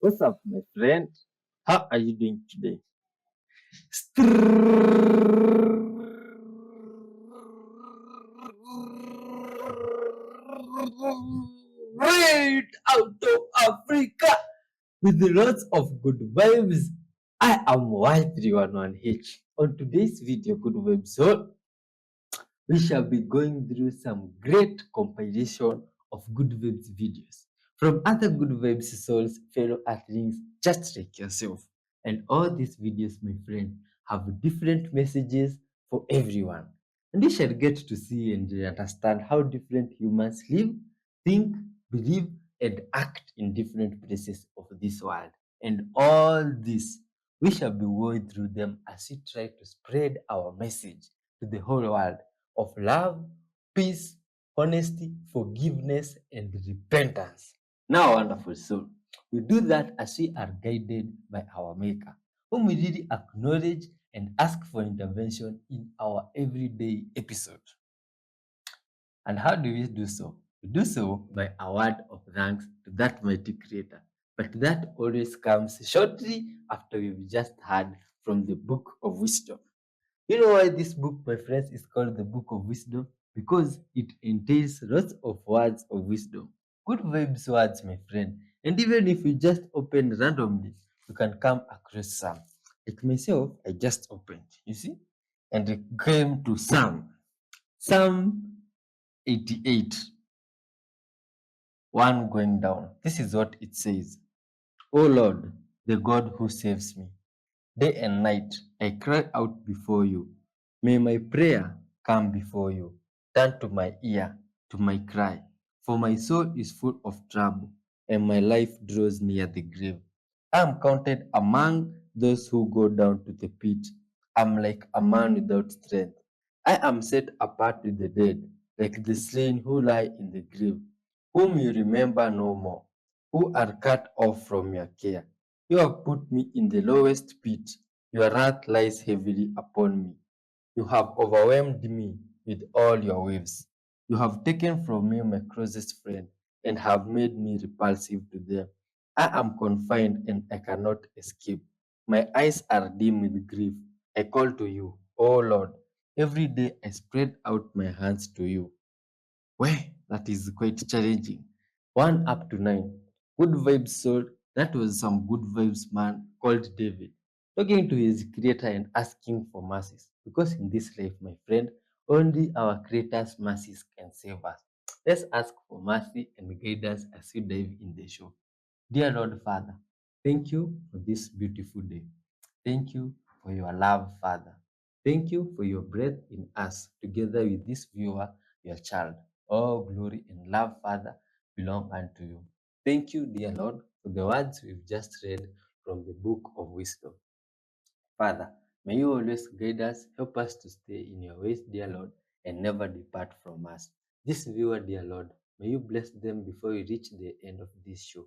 What's up, my friend? How are you doing today? Right out of Africa with lots of good vibes. I am Y311H. On today's video, Good Vibes Zone, we shall be going through some great compilation of Good Vibes videos from other Good Vibes souls, fellow Earthlings, just like yourself. And all these videos, my friend, have different messages for everyone. And you shall get to see and understand how different humans live, think, believe, and act in different places of this world. And all this, we shall be going through them as we try to spread our message to the whole world of love, peace, honesty, forgiveness, and repentance. Now, wonderful soul, we do that as we are guided by our Maker, whom we really acknowledge and ask for intervention in our everyday episode. And how do we do so? We do so by a word of thanks to that mighty Creator. But that always comes shortly after we've just heard from the Book of Wisdom. You know why this book, my friends, is called the Book of Wisdom? Because it entails lots of words of wisdom. Good vibes words, my friend. And even if you just open randomly, you can come across some. Like myself, I just opened, you see? And I came to Psalm 88, one going down. This is what it says. O Lord, the God who saves me. Day and night I cry out before you. May my prayer come before you. Turn to my ear, to my cry. For my soul is full of trouble, and my life draws near the grave. I am counted among those who go down to the pit. I am like a man without strength. I am set apart with the dead, like the slain who lie in the grave, whom you remember no more, who are cut off from your care. You have put me in the lowest pit. Your wrath lies heavily upon me. You have overwhelmed me with all your waves. You have taken from me my closest friend and have made me repulsive to them. I am confined and I cannot escape. My eyes are dim with grief. I call to you, O Lord. Every day I spread out my hands to you. Well, that is quite challenging. 1 up to 9. Good vibes soul. That was some good vibes man called David, talking to his creator and asking for mercies. Because in this life, my friend, only our creator's mercies can save us. Let's ask for mercy and guidance as we dive in the show. Dear Lord Father, thank you for this beautiful day. Thank you for your love, Father. Thank you for your breath in us, together with this viewer, your child. All glory and love, Father, belong unto you. Thank you, dear Lord, for the words we've just read from the book of wisdom. Father, may you always guide us, help us to stay in your ways, dear Lord, and never depart from us. This viewer, dear Lord, may you bless them before we reach the end of this show.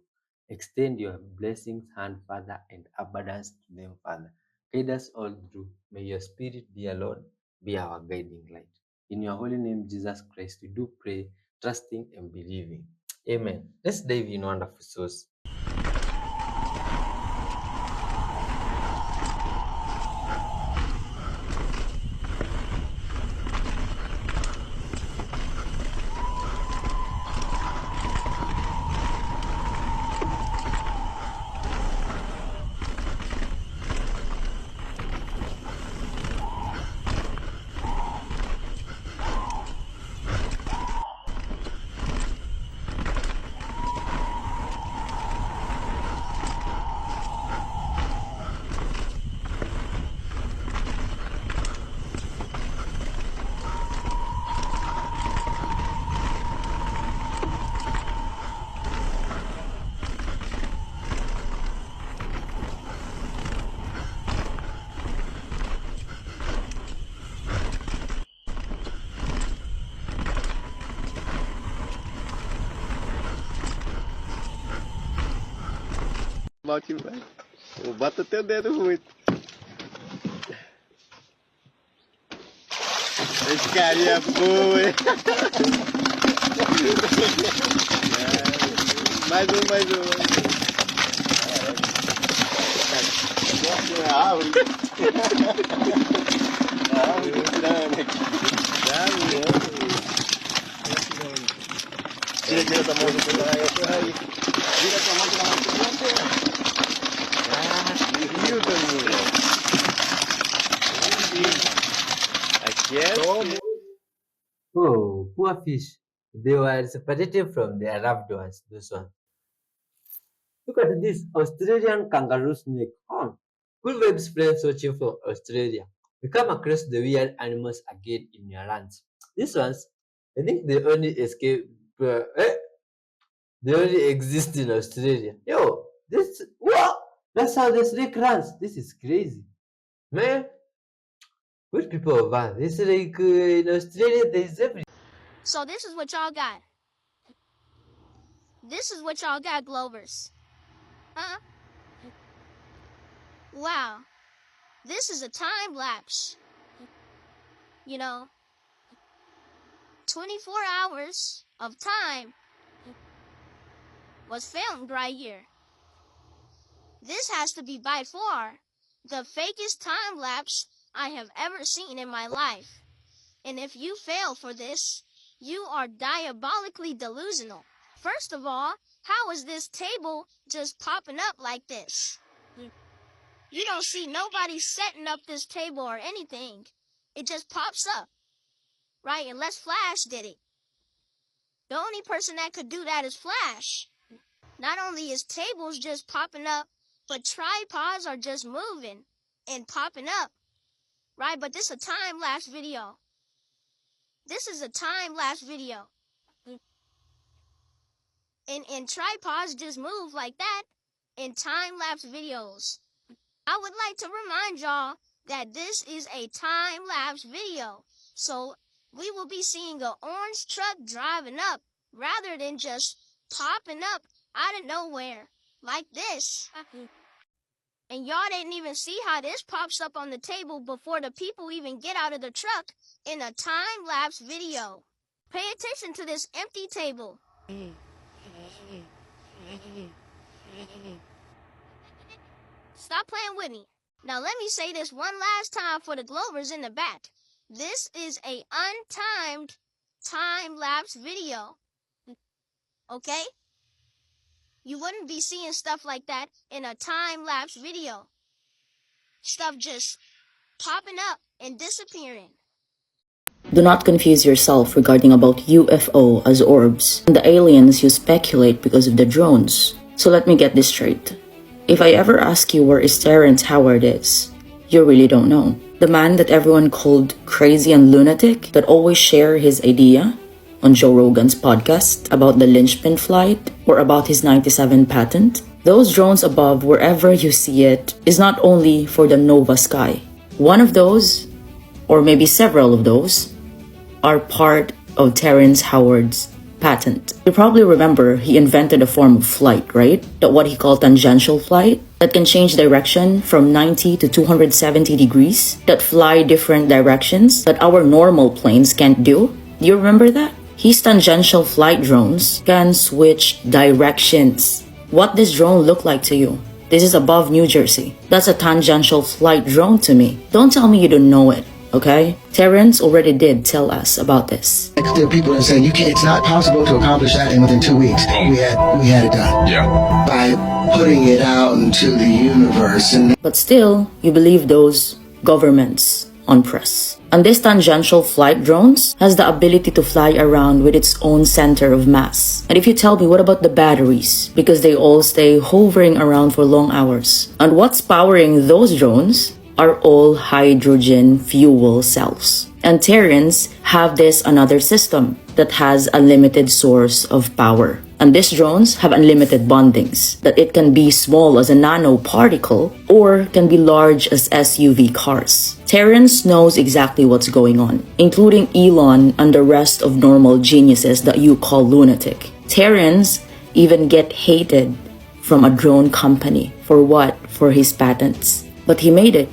Extend your blessings, hand, Father, and abundance to them, Father. Guide us all through. May your spirit, dear Lord, be our guiding light. In your holy name, Jesus Christ, we do pray, trusting and believing. Amen. Let's dive in wonderful source. Bate, vai. Eu bato até o dedo muito. Esse carinha boa, hein? Mais um. Oh, poor fish. They were separated from their loved ones. This one. Look at this Australian kangaroo snake. Oh, good vibes friends watching from Australia. We come across the weird animals again in your lands. These ones, I think they only escape. They only exist in Australia. Yo, this what? That's how the snake runs. This is crazy, man. Good people over there. It's like in Australia, there's every. So this is what y'all got. This is what y'all got, Glovers. Huh? Wow. This is a time lapse. You know, 24 hours of time was filmed right here. This has to be by far the fakest time lapse I have ever seen in my life. And if you fail for this, you are diabolically delusional. First of all, how is this table just popping up like this? You don't see nobody setting up this table or anything. It just pops up, right? Unless Flash did it. The only person that could do that is Flash. Not only is tables just popping up, but tripods are just moving and popping up, right? But this is a time-lapse video. This is a time-lapse video. And tripods just move like that in time-lapse videos. I would like to remind y'all that this is a time-lapse video. So we will be seeing an orange truck driving up rather than just popping up out of nowhere like this. And y'all didn't even see how this pops up on the table before the people even get out of the truck in a time-lapse video. Pay attention to this empty table. Stop playing with me. Now let me say this one last time for the Glovers in the back. This is a untimed time-lapse video. Okay? You wouldn't be seeing stuff like that in a time-lapse video. Stuff just popping up and disappearing. Do not confuse yourself regarding about UFO as orbs and the aliens you speculate because of the drones. So let me get this straight. If I ever ask you where is Terrence Howard is, you really don't know. The man that everyone called crazy and lunatic that always share his idea on Joe Rogan's podcast about the linchpin flight or about his 97 patent. Those drones above, wherever you see it, is not only for the Nova sky. One of those, or maybe several of those, are part of Terrence Howard's patent. You probably remember he invented a form of flight, right? That what he called tangential flight, that can change direction from 90 to 270 degrees, that fly different directions that our normal planes can't do. Do you remember that? His tangential flight drones can switch directions. What does drone look like to you? This is above New Jersey. That's a tangential flight drone to me. Don't tell me you don't know it. Okay? Terrence already did tell us about this. There are people that say it's not possible to accomplish that within 2 weeks. We had it done. Yeah. By putting it out into the universe. But still, you believe those governments on press. And this tangential flight drones has the ability to fly around with its own center of mass. And if you tell me, what about the batteries? Because they all stay hovering around for long hours. And what's powering those drones are all hydrogen fuel cells. And Terrans have this another system that has a limited source of power. And these drones have unlimited bondings, that it can be small as a nanoparticle or can be large as SUV cars. Terrence knows exactly what's going on, including Elon and the rest of normal geniuses that you call lunatic. Terrence even get hated from a drone company. For what? For his patents. But he made it.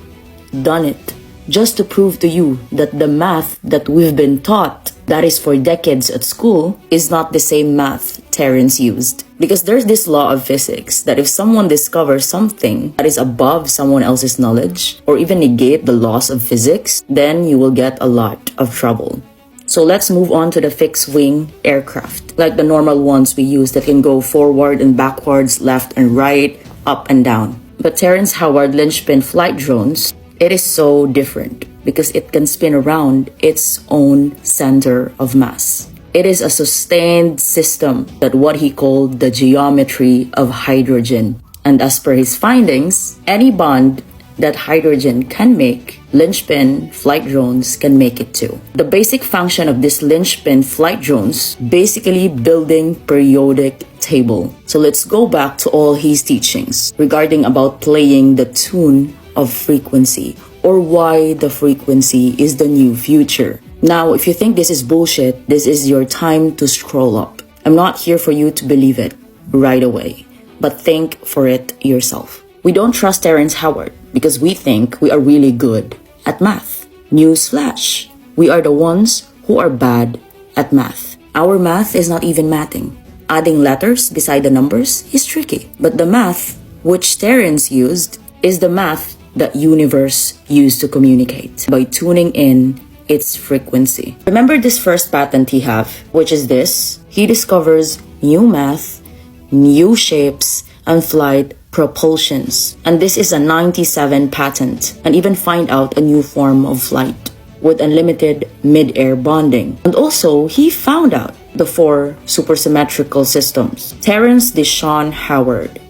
Done it, just to prove to you that the math that we've been taught, that is for decades at school, is not the same math Terence used. Because there's this law of physics that if someone discovers something that is above someone else's knowledge, or even negate the laws of physics, then you will get a lot of trouble. So let's move on to the fixed-wing aircraft, like the normal ones we use that can go forward and backwards, left and right, up and down. But Terrence Howard linchpin flight drones, it is so different because it can spin around its own center of mass. It is a sustained system that what he called the geometry of hydrogen. And as per his findings, any bond that hydrogen can make, linchpin flight drones can make it too. The basic function of this linchpin flight drones, basically building periodic table. So let's go back to all his teachings regarding about playing the tune of frequency, or why the frequency is the new future. Now, if you think this is bullshit, this is your time to scroll up. I'm not here for you to believe it right away, but think for it yourself. We don't trust Terrence Howard because we think we are really good at math. Newsflash, we are the ones who are bad at math. Our math is not even mathing. Adding letters beside the numbers is tricky. But the math which Terrence used is the math that universe used to communicate by tuning in its frequency. Remember this first patent he have, which is this. He discovers new math, new shapes, and flight propulsions. And this is a 97 patent, and even find out a new form of flight with unlimited mid-air bonding. And also, he found out the 4 supersymmetrical systems. Terrence Deshawn Howard,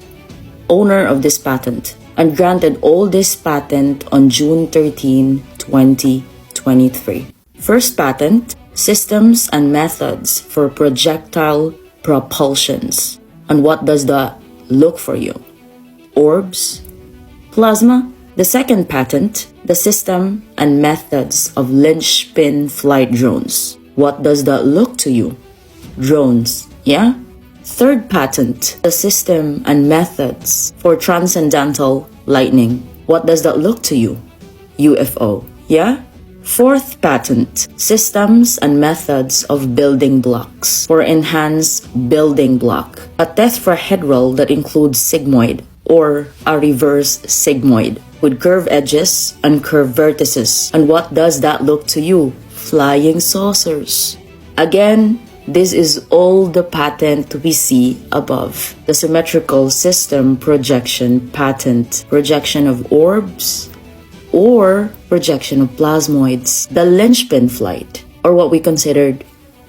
owner of this patent, and granted all this patent on June 13, 2023. First patent, systems and methods for projectile propulsions. And what does that look for you? Orbs? Plasma? The second patent, the system and methods of linchpin flight drones. What does that look to you? Drones, yeah? Third patent, the system and methods for transcendental lightning. What does that look to you? UFO, yeah? Fourth patent, systems and methods of building blocks for enhanced building block. A tetrahedral that includes sigmoid or a reverse sigmoid with curved edges and curved vertices. And what does that look to you? Flying saucers. Again, this is all the patent we see above. The symmetrical system projection patent, projection of orbs, or projection of plasmoids, the linchpin flight, or what we considered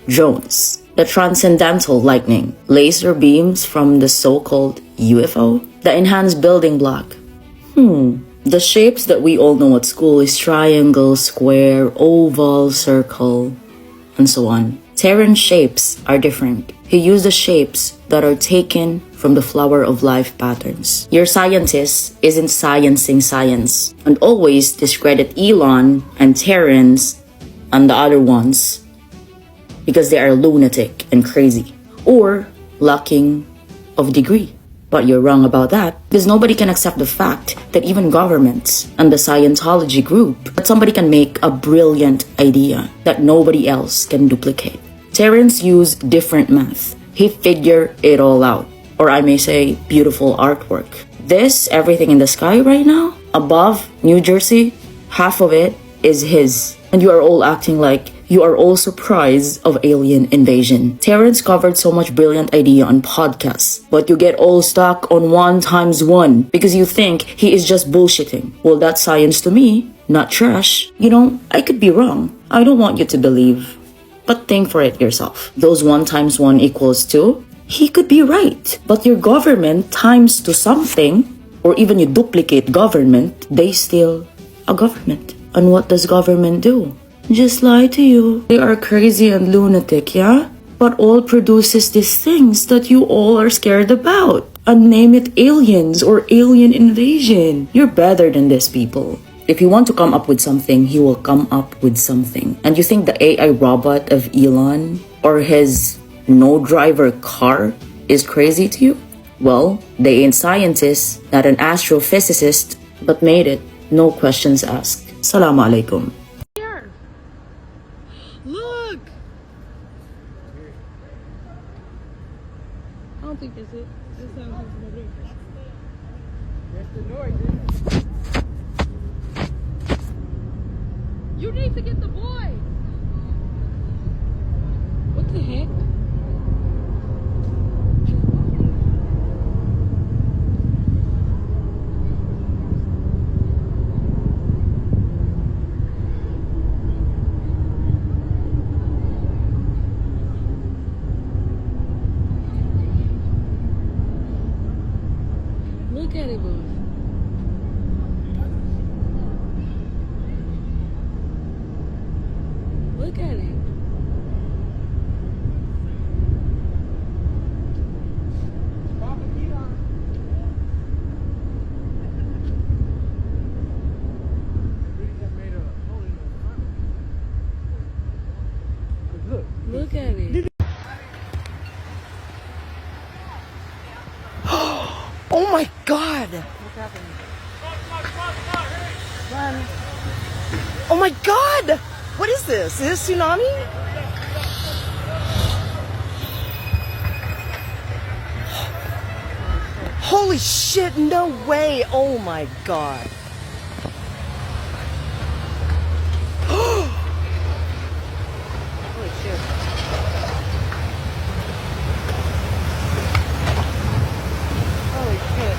drones, the transcendental lightning, laser beams from the so-called UFO, the enhanced building block. The shapes that we all know at school is triangle, square, oval, circle, and so on. Terran shapes are different. He used the shapes that are taken from the flower of life patterns. Your scientist isn't sciencing science, and always discredit Elon and Terrence and the other ones because they are lunatic and crazy or lacking of degree. But you're wrong about that, because nobody can accept the fact that even governments and the Scientology group, that somebody can make a brilliant idea that nobody else can duplicate. Terrence used different math. He figured it all out. Or I may say, beautiful artwork. This, everything in the sky right now, above New Jersey, half of it is his. And you are all acting like you are all surprised of alien invasion. Terrence covered so much brilliant idea on podcasts, but you get all stuck on 1 times 1 because you think he is just bullshitting. Well, that's science to me, not trash. You know, I could be wrong. I don't want you to believe, but think for it yourself. Those 1 times 1 equals 2? He could be right, but your government times to something, or even you duplicate government, they still a government. And what does government do? Just lie to you. They are crazy and lunatic, yeah? But all produces these things that you all are scared about. And name it aliens or alien invasion. You're better than these people. If you want to come up with something, he will come up with something. And you think the AI robot of Elon or his no-driver car is crazy to you? Well, they ain't scientists, not an astrophysicist, but made it. No questions asked. Assalamu alaikum. Look! You need to get the boy. What the heck? Look at it, boo. Look at it. Look at it. Oh my God! What's happening? Run. Oh my God! What is this? Is this tsunami? Holy shit, no way! Oh my God. Holy shit. Holy shit.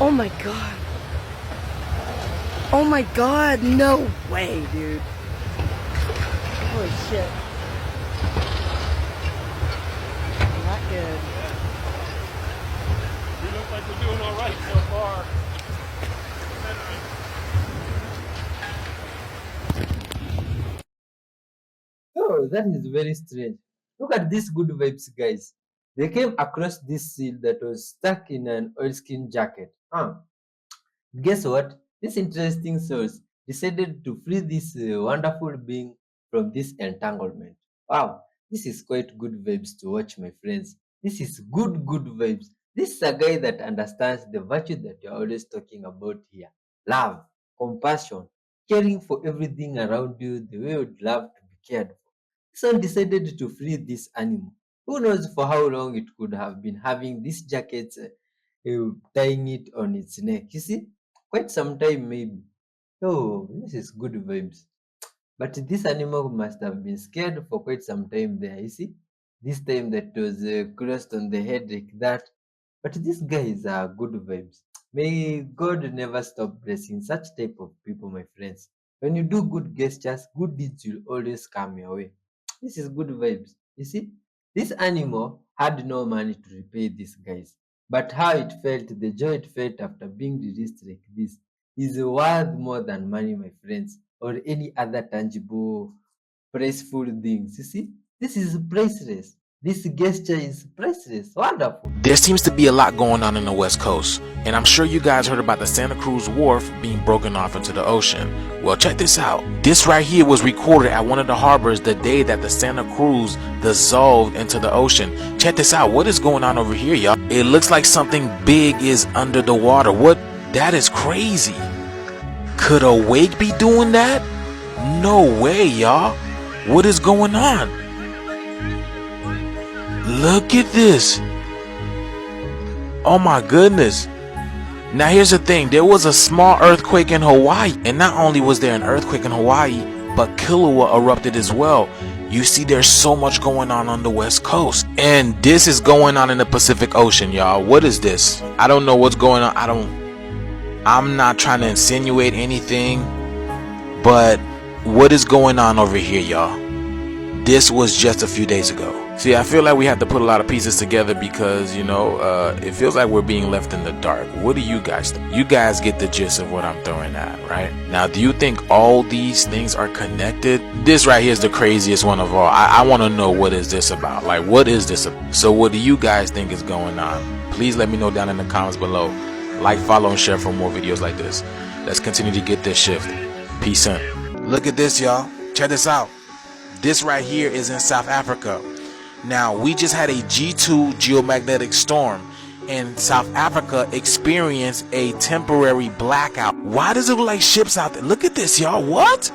Oh my God. Oh my God, no way, dude. Holy shit. Not good. We look like we're doing all right so far. Oh, that is very strange. Look at these good vibes, guys. They came across this seal that was stuck in an oilskin jacket. Guess what? This interesting source decided to free this wonderful being from this entanglement. Wow, this is quite good vibes to watch, my friends. This is good vibes. This is a guy that understands the virtue that you're always talking about here: love, compassion, caring for everything around you the way you'd love to be cared for. This one decided to free this animal. Who knows for how long it could have been having this jacket, tying it on its neck. You see, quite some time maybe. Oh, this is good vibes. But this animal must have been scared for quite some time there. You see, this time that was crossed on the head like that. But this guy is good vibes. May God never stop blessing such type of people, my friends. When you do good gestures, good deeds will always come your way. This is good vibes. You see, this animal had no money to repay these guys. But how it felt, the joy it felt after being released like this, is worth more than money, my friends, or any other tangible, priceful things. You see, this is priceless. This gesture is priceless. Wonderful. There seems to be a lot going on in the West Coast, and I'm sure you guys heard about the Santa Cruz Wharf being broken off into the ocean. Well, check this out. This right here was recorded at one of the harbors the day that the Santa Cruz dissolved into the ocean. Check this out. What is going on over here, y'all? It looks like something big is under the water. What? That is crazy. Could a wake be doing that? No way, y'all. What is going on? Look at this. Oh my goodness. Now here's the thing. There was a small earthquake in Hawaii. And not only was there an earthquake in Hawaii, but Kilauea erupted as well. You see, there's so much going on the West Coast. And this is going on in the Pacific Ocean, y'all. What is this? I don't know what's going on. I'm not trying to insinuate anything. But what is going on over here, y'all? This was just a few days ago. See, I feel like we have to put a lot of pieces together because, you know, it feels like we're being left in the dark. What do you guys think? You guys get the gist of what I'm throwing at, right? Now, do you think all these things are connected? This right here is the craziest one of all. I want to know, what is this about? Like, what is this about? So what do you guys think is going on? Please let me know down in the comments below. Like, follow, and share for more videos like this. Let's continue to get this shift. Peace in. Look at this, y'all. Check this out. This right here is in South Africa. Now, we just had a G2 geomagnetic storm, and South Africa experienced a temporary blackout. Why does it look like ships out there? Look at this, y'all. What?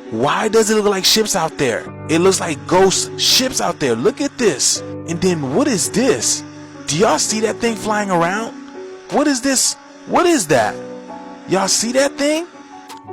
Why does it look like ships out there? It looks like ghost ships out there. Look at this. And then what is this? Do y'all see that thing flying around? What is this? What is that? Y'all see that thing?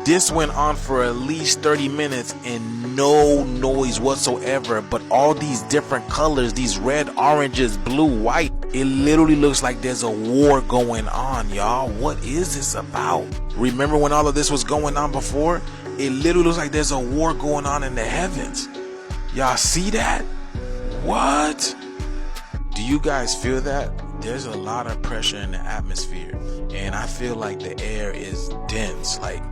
This went on for at least 30 minutes and no noise whatsoever, but all these different colors, these red, oranges, blue, white, it literally looks like there's a war going on, y'all. What is this about? Remember when all of this was going on before? It literally looks like there's a war going on in the heavens. Y'all see that? What? Do you guys feel that? There's a lot of pressure in the atmosphere, and I feel like the air is dense. Like,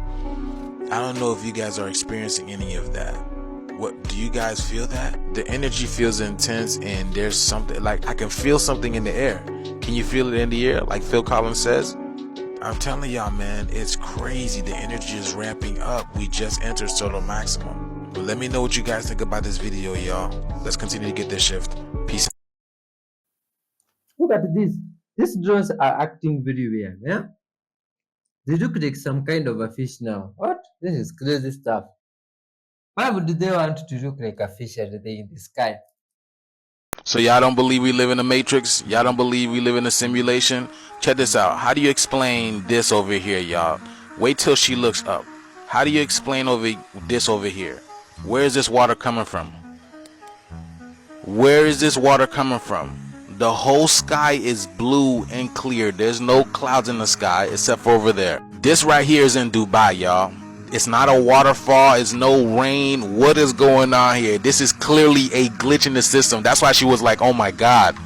I don't know if you guys are experiencing any of that. What do you guys feel that? The energy feels intense, and there's something, like, I can feel something in the air. Can you feel it in the air, like Phil Collins says? I'm telling y'all, man, it's crazy. The energy is ramping up. We just entered total maximum. But let me know what you guys think about this video, y'all. Let's continue to get this shift. Peace. Look at this. These drones are acting very weird, yeah? They look like some kind of a fish now. What? This is crazy stuff. Why would they want to look like a fish and they in the sky? So y'all don't believe we live in a matrix? Y'all don't believe we live in a simulation? Check this out. How do you explain this over here, y'all? Wait till she looks up. How do you explain this over here? Where is this water coming from? Where is this water coming from? The whole sky is blue and clear. There's no clouds in the sky except for over there. This right here is in Dubai, y'all. It's not a waterfall. It's no rain. What is going on here? This is clearly a glitch in the system. That's why she was like, oh my God.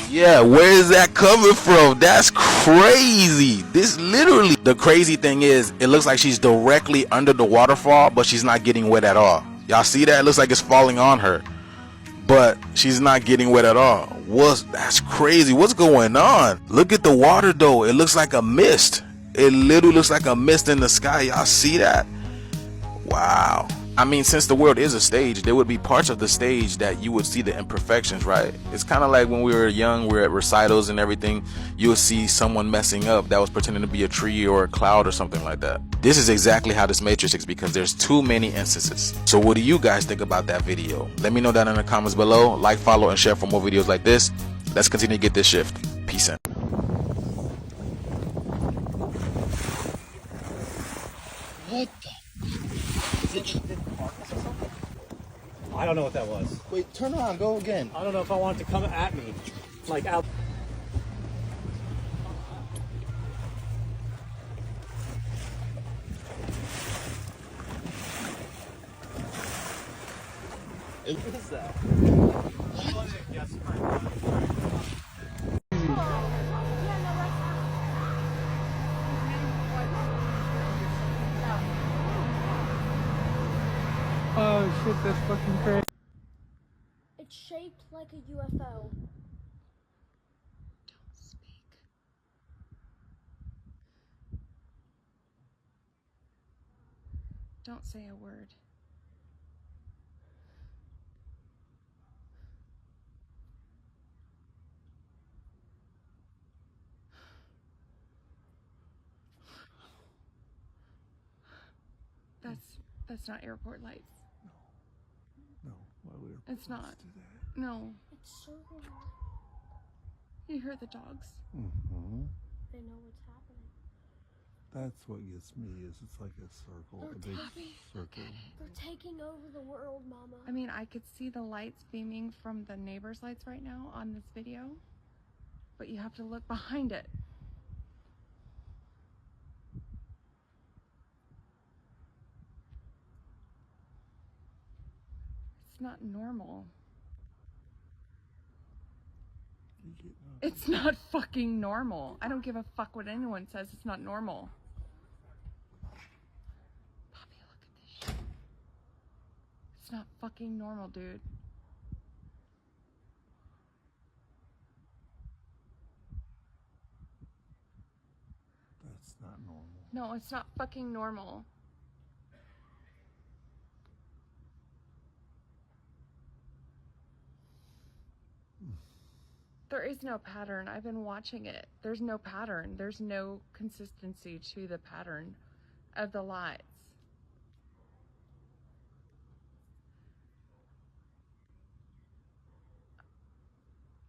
Yeah, where is that coming from? That's crazy. This literally, the crazy thing is, it looks like she's directly under the waterfall, but she's not getting wet at all. Y'all see that? It looks like it's falling on her, but she's not getting wet at all. That's crazy. What's going on? Look at the water though. It looks like a mist. It literally looks like a mist in the sky. Y'all see that? Wow. I mean, since the world is a stage, there would be parts of the stage that you would see the imperfections, right? It's kind of like when we were young, we were at recitals and everything, you would see someone messing up that was pretending to be a tree or a cloud or something like that. This is exactly how this matrix is, because there's too many instances. So what do you guys think about that video? Let me know down in the comments below. Like, follow, and share for more videos like this. Let's continue to get this shift. Peace out. What the? I don't know what that was. Wait, turn around, go again. I don't know if I want it to come at me. Like out. What is that? Oh shit, that's fucking crazy. It's shaped like a UFO. Don't speak. Don't say a word. That's not airport lights. No, why would It's not. do that? No. It's so real. You heard the dogs. Mm-hmm. They know what's happening. That's what gets me, is it's like a circle, a big circle. They're taking over the world, Mama. I mean, I could see the lights beaming from the neighbor's lights right now on this video, but you have to look behind it. It's not normal. It's not fucking normal. I don't give a fuck what anyone says. It's not normal. Poppy, look at this shit. It's not fucking normal, dude. That's not normal. No, it's not fucking normal. There is no pattern. I've been watching it. There's no pattern. There's no consistency to the pattern of the lights.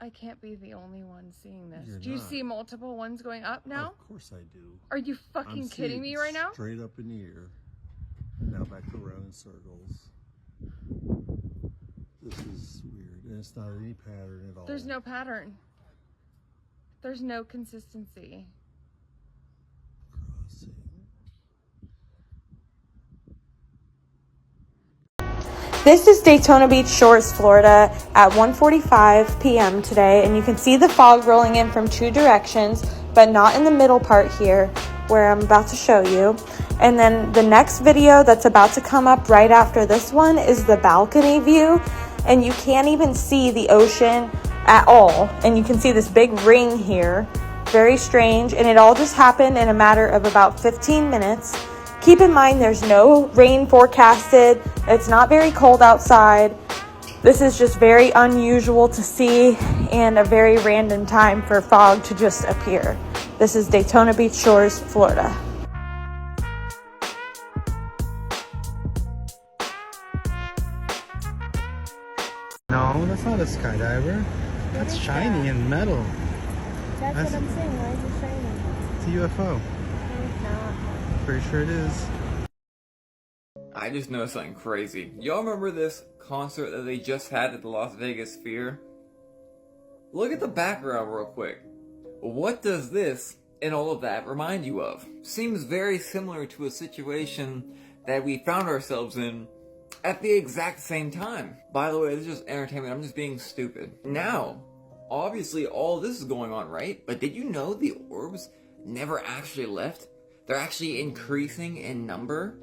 I can't be the only one seeing this. You're Do you not. see multiple ones going up now? Of course I do. Are you fucking kidding me right now? Straight up in the air. Now back around in circles. This is weird. And it's not any pattern at all. There's no pattern. There's no consistency. Crossing. This is Daytona Beach Shores, Florida at 1:45 p.m. today, and you can see the fog rolling in from two directions, but not in the middle part here where I'm about to show you. And then the next video that's about to come up right after this one is the balcony view, and you can't even see the ocean at all. And you can see this big ring here, very strange, and it all just happened in a matter of about 15 minutes. Keep in mind there's no rain forecasted. It's not very cold outside. This is just very unusual to see and a very random time for fog to just appear. This is Daytona Beach Shores, Florida. No, that's not a skydiver. That's shiny and metal. That's what I'm saying. Why is it shiny? It's a UFO. No, it's not. Pretty sure it is. I just know something crazy. Y'all remember this concert that they just had at the Las Vegas Sphere? Look at the background real quick. What does this and all of that remind you of? Seems very similar to a situation that we found ourselves in at the exact same time. By the way, this is just entertainment. I'm just being stupid. Now, obviously all this is going on, right? But did you know the orbs never actually left? They're actually increasing in number.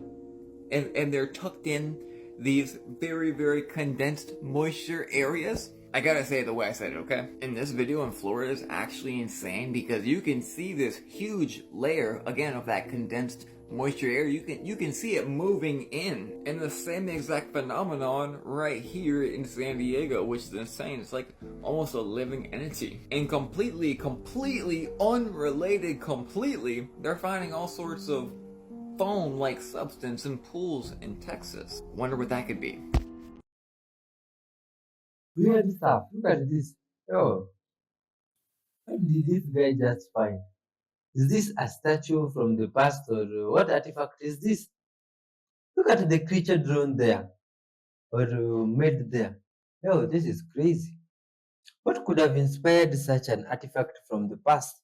And they're tucked in these very, very condensed moisture areas. I gotta say it the way I said it, okay? In this video in Florida is actually insane because you can see this huge layer, again, of that condensed moisture air. You can see it moving in. And the same exact phenomenon right here in San Diego, which is insane. It's like almost a living entity. And completely unrelated, they're finding all sorts of foam-like substance in pools in Texas. Wonder what that could be. Weird stuff. Look at this. Oh, what did this guy just find? Is this a statue from the past or what artifact is this? Look at the creature drawn there or made there. Oh, this is crazy. What could have inspired such an artifact from the past?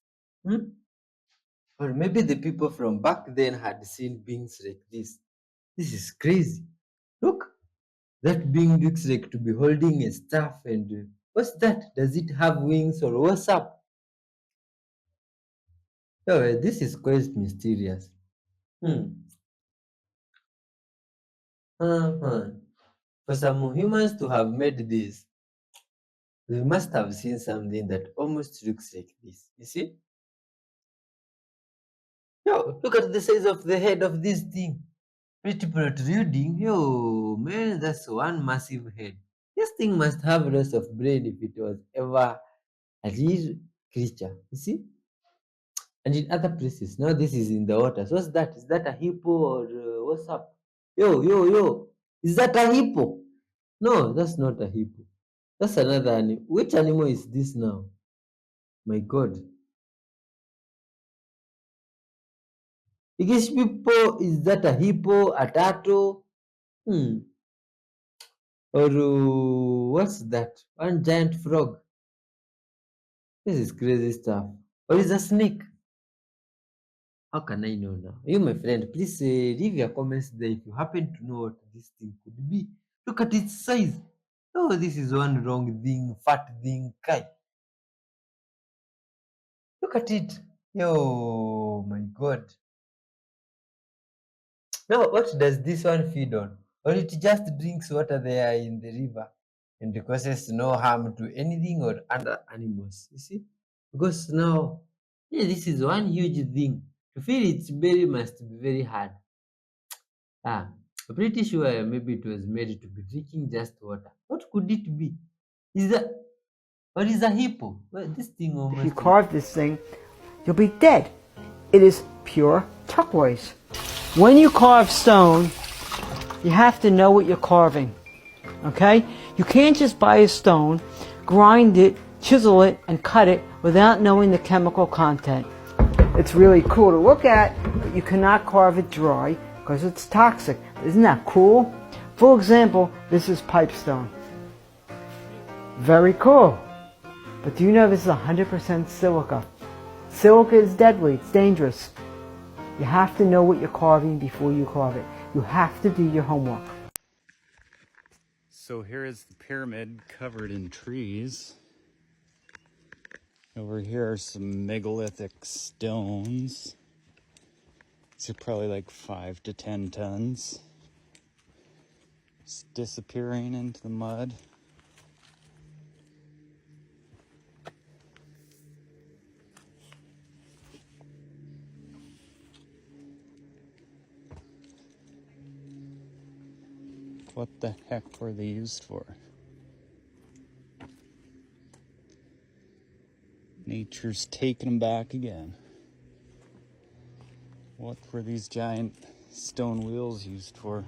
Or maybe the people from back then had seen beings like this. This is crazy. Look, that being looks like to be holding a staff and what's that? Does it have wings or what's up? Oh, this is quite mysterious. For some humans to have made this, they must have seen something that almost looks like this. You see? Yo, look at the size of the head of this thing. Pretty protruding. Yo, man, that's one massive head. This thing must have lots of brain if it was ever a real creature. You see? And in other places, now this is in the water. So what's that? Is that a hippo or what's up? Yo. Is that a hippo? No, that's not a hippo. That's another animal. Which animal is this now? My God. Biggest hippo, is that a hippo, a turtle? Or what's that? One giant frog. This is crazy stuff. Or is a snake? How can I know now? You, my friend, please leave your comments there if you happen to know what this thing could be. Look at its size. Oh, this is one wrong thing, fat thing, kai. Look at it. Yo, my God. Now, what does this one feed on? Or it just drinks water there in the river and causes no harm to anything or other animals. You see? Because now, this is one huge thing. To feel its belly must be very hard. I'm pretty sure maybe it was made to be drinking just water. What could it be? Is that, or is a hippo? Well, this thing almost. If you carve this thing, you'll be dead. It is pure turquoise. When you carve stone, you have to know what you're carving. Okay? You can't just buy a stone, grind it, chisel it and cut it without knowing the chemical content. It's really cool to look at, but you cannot carve it dry because it's toxic. Isn't that cool? For example, this is pipestone. Very cool. But do you know this is 100% silica? Silica is deadly, it's dangerous. You have to know what you're carving before you carve it. You have to do your homework. So here is the pyramid covered in trees. Over here are some megalithic stones. These are probably like 5 to 10 tons. Just disappearing into the mud. What the heck were they used for? Nature's taking them back again. What were these giant stone wheels used for?